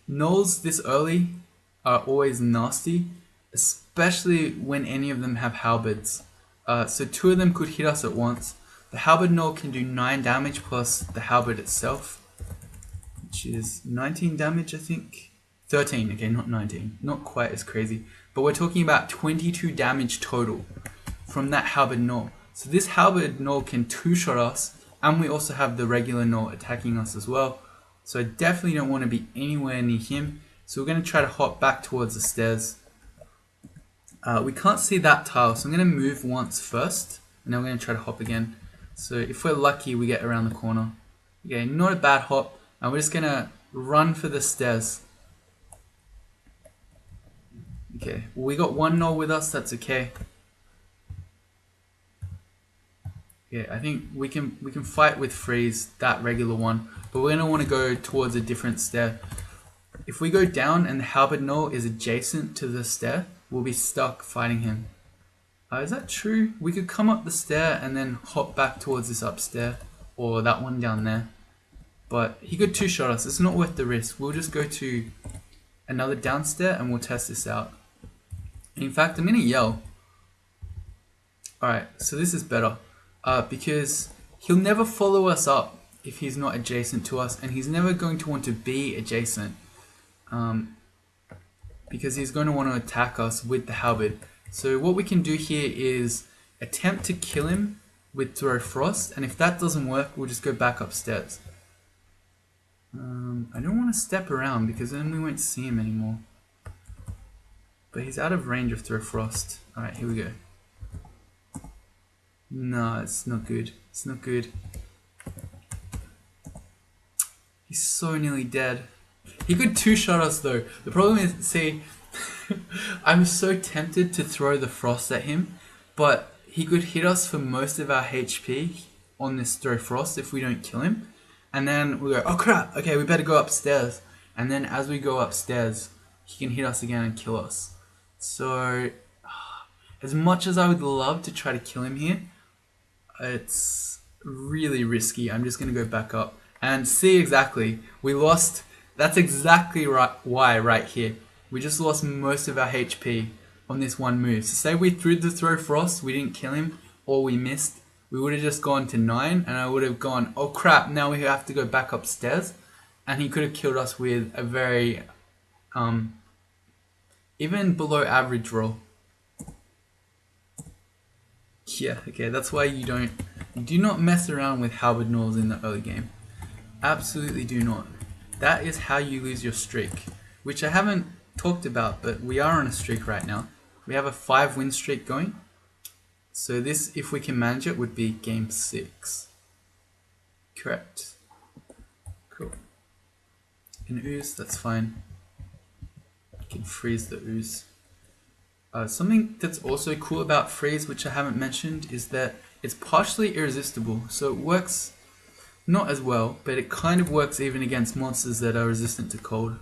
Speaker 1: nulls this early are always nasty, especially when any of them have halberds. So 2 of them could hit us at once. The halberd null can do 9 damage plus the halberd itself, which is 19 damage, I think. 13, okay, not 19. Not quite as crazy. But we're talking about 22 damage total from that halberd null. So this halberd null can 2-shot us, and we also have the regular null attacking us as well. So I definitely don't want to be anywhere near him. So we're going to try to hop back towards the stairs. We can't see that tile, so I'm going to move once first, and then we're going to try to hop again. So if we're lucky, we get around the corner. Okay, not a bad hop, and we're just going to run for the stairs. Okay, well, we got 1 null with us, that's okay. Yeah, I think we can fight with freeze, that regular one. but we're going to want to go towards a different stair. If we go down and the halberd knoll is adjacent to the stair, we'll be stuck fighting him. Is that true? We could come up the stair and then hop back towards this upstair, or that one down there. But he could two-shot us. It's not worth the risk. We'll just go to another downstair and we'll test this out. In fact, I'm going to yell. Alright, so this is better. Because he'll never follow us up if he's not adjacent to us, and he's never going to want to be adjacent. Because he's going to want to attack us with the halberd. So what we can do here is attempt to kill him with throw frost, and if that doesn't work, we'll just go back upstairs. I don't want to step around because then we won't see him anymore. But he's out of range of throw frost. Alright, here we go. No, it's not good. It's not good. He's so nearly dead. He could two-shot us though. The problem is, see, I'm so tempted to throw the frost at him, but he could hit us for most of our HP on this throw frost if we don't kill him. And then we go, oh crap, okay, we better go upstairs. And then as we go upstairs, he can hit us again and kill us. So, as much as I would love to try to kill him here, it's really risky. I'm just going to go back up. And see exactly, we lost, that's exactly why right here. We just lost most of our HP on this one move. So say we threw the throw frost, we didn't kill him, or we missed, we would have just gone to 9, and I would have gone, oh crap, now we have to go back upstairs. And he could have killed us with a very, even below average roll. Yeah, okay, that's why you do not mess around with halberd knolls in the early game. Absolutely do not. That is how you lose your streak, which I haven't talked about, but we are on a streak right now. We have a 5-win streak going. So this, if we can manage it, would be game 6. Correct. Cool. An ooze, that's fine. You can freeze the ooze. Something that's also cool about freeze, which I haven't mentioned, is that it's partially irresistible. So it works not as well, but it kind of works even against monsters that are resistant to cold.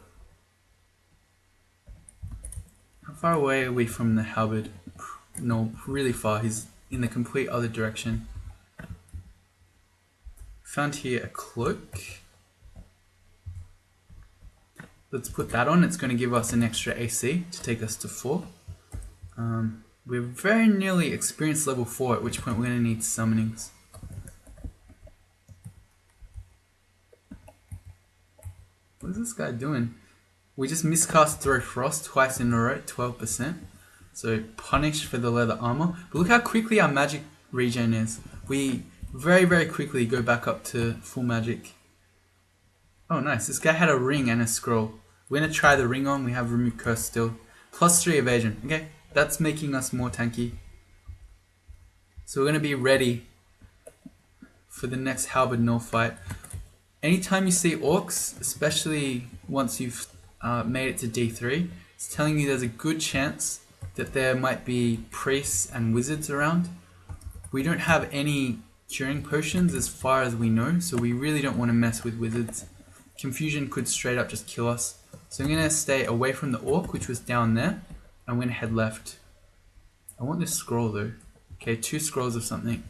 Speaker 1: How far away are we from the halberd? No, really far. He's in the complete other direction. Found here a cloak. Let's put that on. It's going to give us an extra AC to take us to 4. We're very nearly experienced level 4, at which point we're going to need summonings. What is this guy doing? We just miscast throw frost twice in a row, 12%. So punished for the leather armor. But look how quickly our magic regen is. We very, very quickly go back up to full magic. Oh nice, this guy had a ring and a scroll. We're going to try the ring on. We have remove curse still. +3 evasion. Okay, that's making us more tanky. So we're going to be ready for the next halberd knoll fight. Anytime you see orcs, especially once you've made it to D3, it's telling you there's a good chance that there might be priests and wizards around. We don't have any curing potions as far as we know, so we really don't want to mess with wizards. Confusion could straight up just kill us. So I'm going to stay away from the orc, which was down there. I'm going to head left. I want this scroll though. Okay, 2 scrolls of something.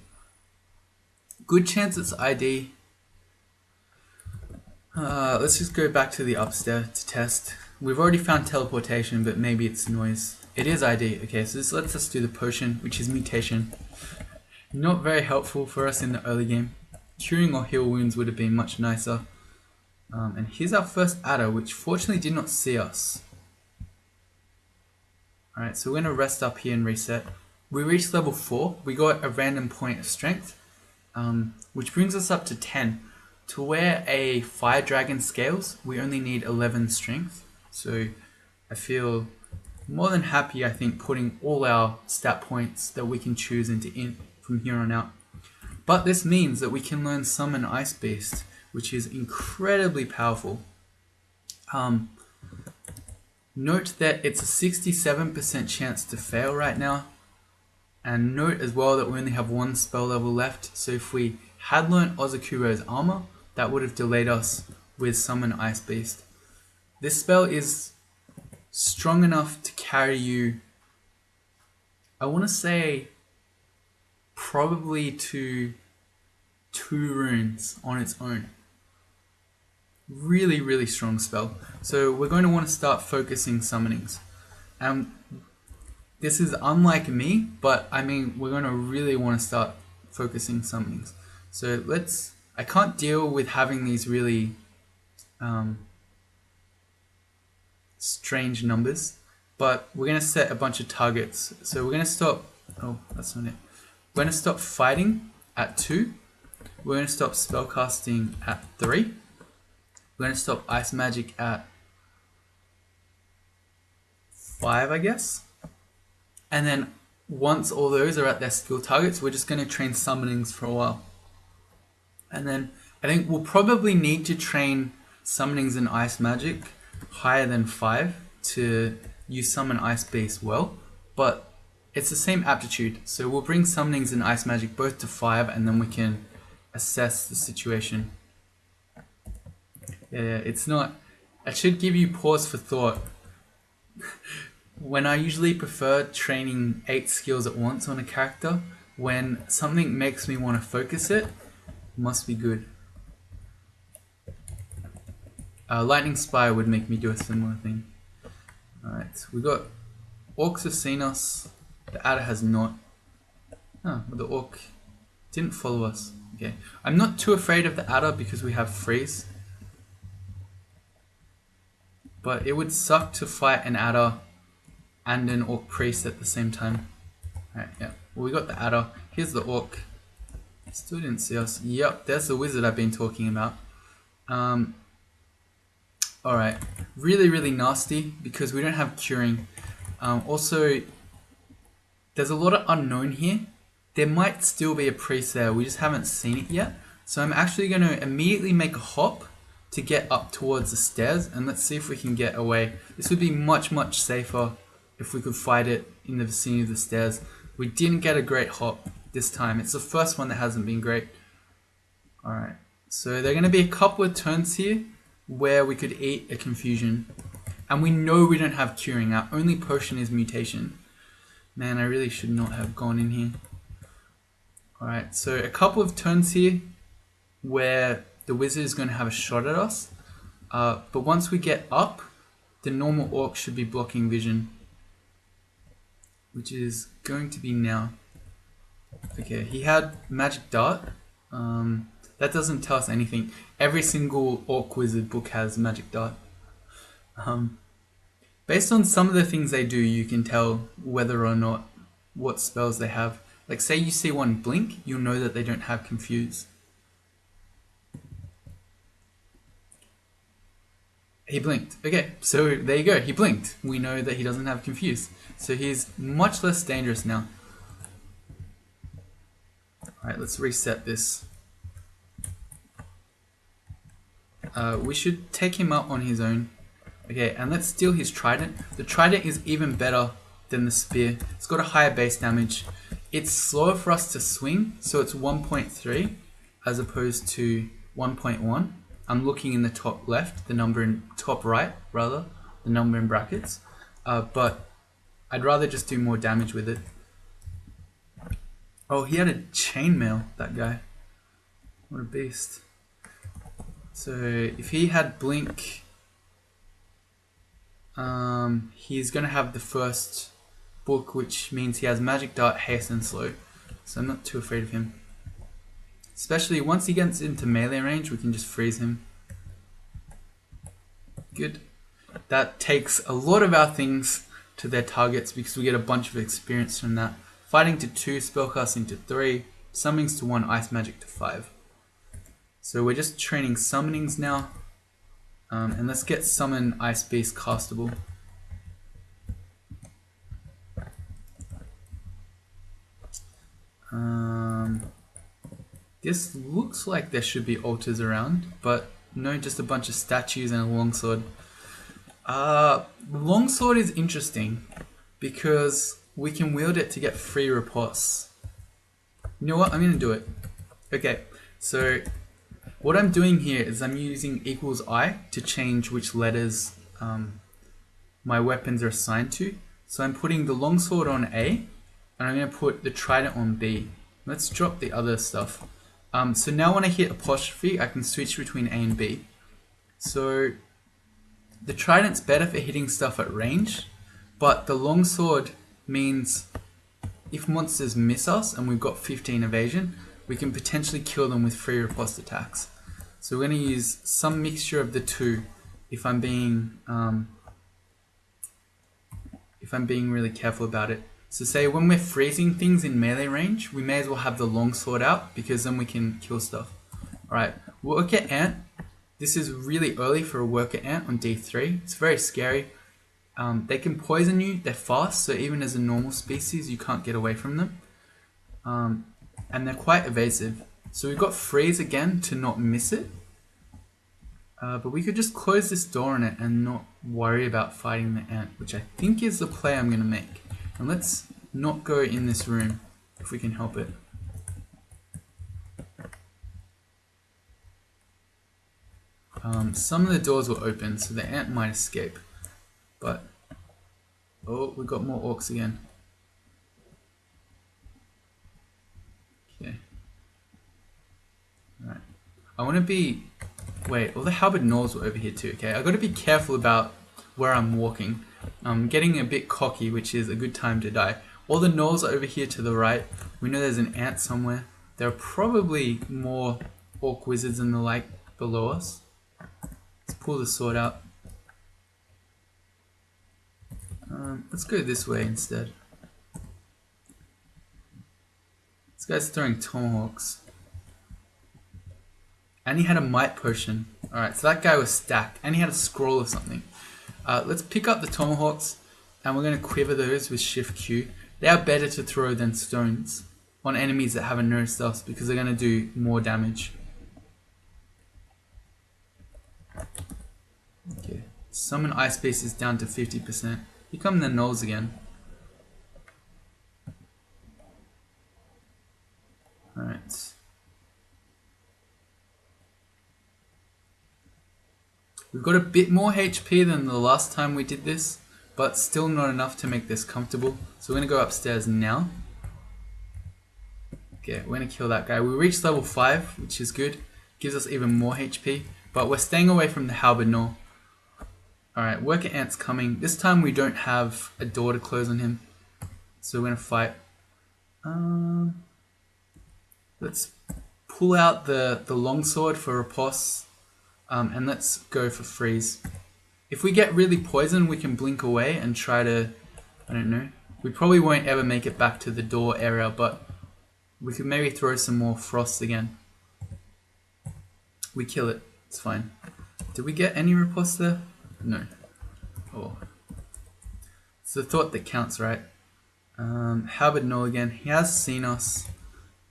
Speaker 1: Good chance it's ID. Let's just go back to the upstairs to test. We've already found teleportation, but maybe it's noise. It is ID. Okay, so this lets us do the potion, which is mutation. Not very helpful for us in the early game. Curing or heal wounds would have been much nicer. And here's our first adder, which fortunately did not see us. Alright, so we're going to rest up here and reset. We reached level 4. We got a random point of strength, which brings us up to 10. To where a fire dragon scales, we only need 11 strength. So I feel more than happy, I think, putting all our stat points that we can choose into int from here on out. But this means that we can learn Summon Ice Beast, which is incredibly powerful. Note that it's a 67% chance to fail right now. And note as well that we only have 1 spell level left. So if we had learnt Ozakuro's armor, that would have delayed us with Summon Ice Beast. This spell is strong enough to carry you, I want to say, probably to 2 runes on its own. Really, really strong spell. So we're going to want to start focusing summonings. This is unlike me, but I mean, we're going to really want to start focusing summonings. So I can't deal with having these really strange numbers, but we're going to set a bunch of targets. So we're going to stop, oh, that's not it. We're going to stop fighting at 2. We're going to stop spellcasting at 3. We're going to stop ice magic at 5, I guess. And then once all those are at their skill targets, we're just going to train summonings for a while. And then I think we'll probably need to train summonings and ice magic higher than 5 to use summon ice beast well. But it's the same aptitude. So we'll bring summonings and ice magic both to 5, and then we can assess the situation. Yeah, it's not... It should give you pause for thought. When I usually prefer training 8 skills at once on a character, when something makes me want to focus it, must be good. Lightning Spire would make me do a similar thing. Alright, we got Orcs have seen us, the Adder has not. Oh, the Orc didn't follow us. Okay, I'm not too afraid of the Adder because we have Freeze. But it would suck to fight an Adder and an Orc Priest at the same time. Alright, yeah. Well, we got the Adder. Here's the Orc. Still didn't see us. Yep, there's the Wizard I've been talking about. Alright. Really, really nasty because we don't have Curing. Also, there's a lot of unknown here. There might still be a Priest there. We just haven't seen it yet. So I'm actually going to immediately make a hop to get up towards the stairs, and let's see if we can get away. This would be much, much safer if we could fight it in the vicinity of the stairs. We didn't get a great hop this time. It's the first one that hasn't been great. Alright, so there are going to be a couple of turns here where we could eat a confusion. And we know we don't have Curing. Our only potion is Mutation. Man, I really should not have gone in here. Alright, so a couple of turns here where the Wizard is going to have a shot at us. But once we get up, the normal Orc should be blocking vision. Which is going to be now. Okay, he had Magic Dart. That doesn't tell us anything. Every single Orc Wizard book has Magic Dart. Based on some of the things they do, you can tell whether or not what spells they have. Like say you see one blink, you'll know that they don't have Confuse. He blinked. Okay, so there you go. He blinked. We know that he doesn't have Confuse. So he's much less dangerous now. Alright, let's reset this. We should take him up on his own. Okay, and let's steal his Trident. The Trident is even better than the Spear. It's got a higher base damage. It's slower for us to swing, so it's 1.3 as opposed to 1.1. I'm looking in the top left, the number in top right, rather, the number in brackets. But I'd rather just do more damage with it. Oh, he had a chainmail, that guy. What a beast. So if he had Blink, he's going to have the first book, which means he has Magic Dart, Haste, and Slow. So I'm not too afraid of him. Especially once he gets into melee range, we can just freeze him. Good. That takes a lot of our things to their targets because we get a bunch of experience from that. Fighting to 2, spellcasting to 3, summonings to 1, ice magic to 5. So we're just training summonings now. And let's get Summon Ice Beast castable. This looks like there should be altars around, but no, just a bunch of statues and a longsword. Longsword is interesting because we can wield it to get free riposte. You know what? I'm going to do it. Okay, so What I'm doing here is I'm using equals I to change which letters my weapons are assigned to. So I'm putting the longsword on A, and I'm going to put the trident on B. Let's drop the other stuff. So now when I hit apostrophe, I can switch between A and B. So the trident's better for hitting stuff at range, but the longsword means if monsters miss us and we've got 15 evasion, we can potentially kill them with 3 riposte attacks. So we're going to use some mixture of the two if I'm being really careful about it. So say when we're freezing things in melee range, we may as well have the longsword out because then we can kill stuff. Alright, worker ant. This is really early for a worker ant on D3. It's very scary. They can poison you, they're fast, so even as a normal species you can't get away from them. And they're quite evasive. So we've got freeze again to not miss it. But we could just close this door on it and not worry about fighting the ant, which I think is the play I'm going to make. And let's not go in this room if we can help it. Some of the doors were open, so the ant might escape. But, oh, we got more orcs again. Okay. Alright. I want to be... Wait, all the halberd gnolls were over here too, okay? I've got to be careful about where I'm walking. I'm getting a bit cocky, which is a good time to die. All the gnolls are over here to the right. We know there's an ant somewhere. There are probably more orc wizards and the like below us. Let's pull the sword out. Let's go this way instead. This guy's throwing tomahawks. And he had a might potion. Alright, so that guy was stacked. And he had a scroll or something. Let's pick up the tomahawks. And we're going to quiver those with Shift Q. They are better to throw than stones on enemies that haven't noticed us, because they're going to do more damage. Okay. Summon ice beast is down to 50%. Here come the gnolls again. Alright. We've got a bit more HP than the last time we did this, but still not enough to make this comfortable. So we're going to go upstairs now. Okay, we're going to kill that guy. We reached level 5, which is good. Gives us even more HP, but we're staying away from the halberd gnoll. Alright, worker ant's coming. This time we don't have a door to close on him, so we're going to fight. Let's pull out the longsword for riposte. And let's go for freeze. If we get really poisoned, we can blink away and try to, I don't know. We probably won't ever make it back to the door area, but we could maybe throw some more frost again. We kill it, it's fine. Did we get any riposte there? No. Oh. It's the thought that counts, right? Halberd gnoll again. He has seen us.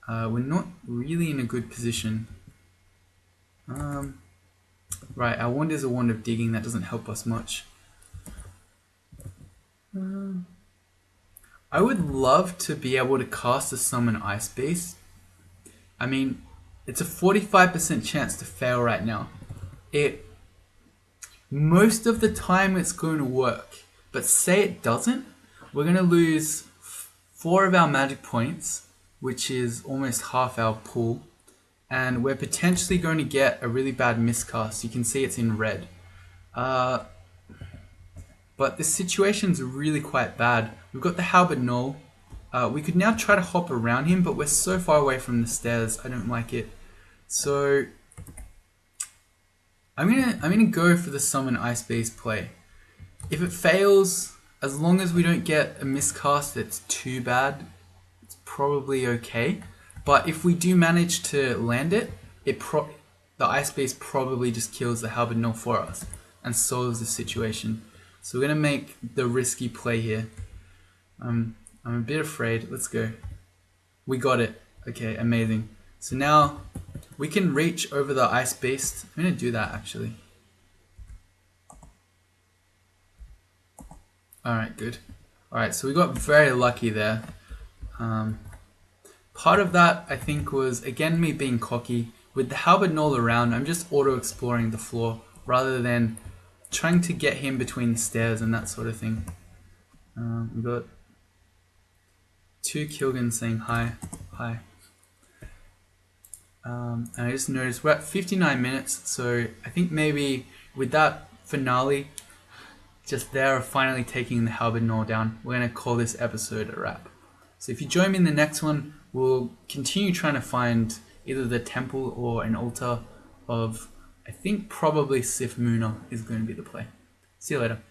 Speaker 1: We're not really in a good position. Right, our wand is a wand of digging. That doesn't help us much. I would love to be able to cast a summon ice beast. I mean, it's a 45% chance to fail right now. Most of the time it's going to work, but say it doesn't, we're going to lose 4 of our magic points, which is almost half our pool. And we're potentially going to get a really bad miscast. You can see it's in red. But this situation's really quite bad. We've got the halberd gnoll. We could now try to hop around him, but we're so far away from the stairs. I don't like it. So I'm gonna go for the summon ice beast play. If it fails, as long as we don't get a miscast that's too bad, it's probably okay. But if we do manage to land it, the ice beast probably just kills the halberd gnoll for us and solves the situation. So we're gonna make the risky play here. I'm a bit afraid. Let's go. We got it. Okay, amazing. So now we can reach over the ice beast. I'm gonna do that actually. Alright, good. Alright, so we got very lucky there. Part of that, I think, was, again, me being cocky. with the halberd all around, I'm just auto-exploring the floor rather than trying to get him between the stairs and that sort of thing. We've got 2 Kilgans saying hi. And I just noticed we're at 59 minutes, so I think maybe with that finale just there of finally taking the halberd down, we're going to call this episode a wrap. So if you join me in the next one, we'll continue trying to find either the temple or an altar of, I think probably Sif Muna is going to be the play. See you later.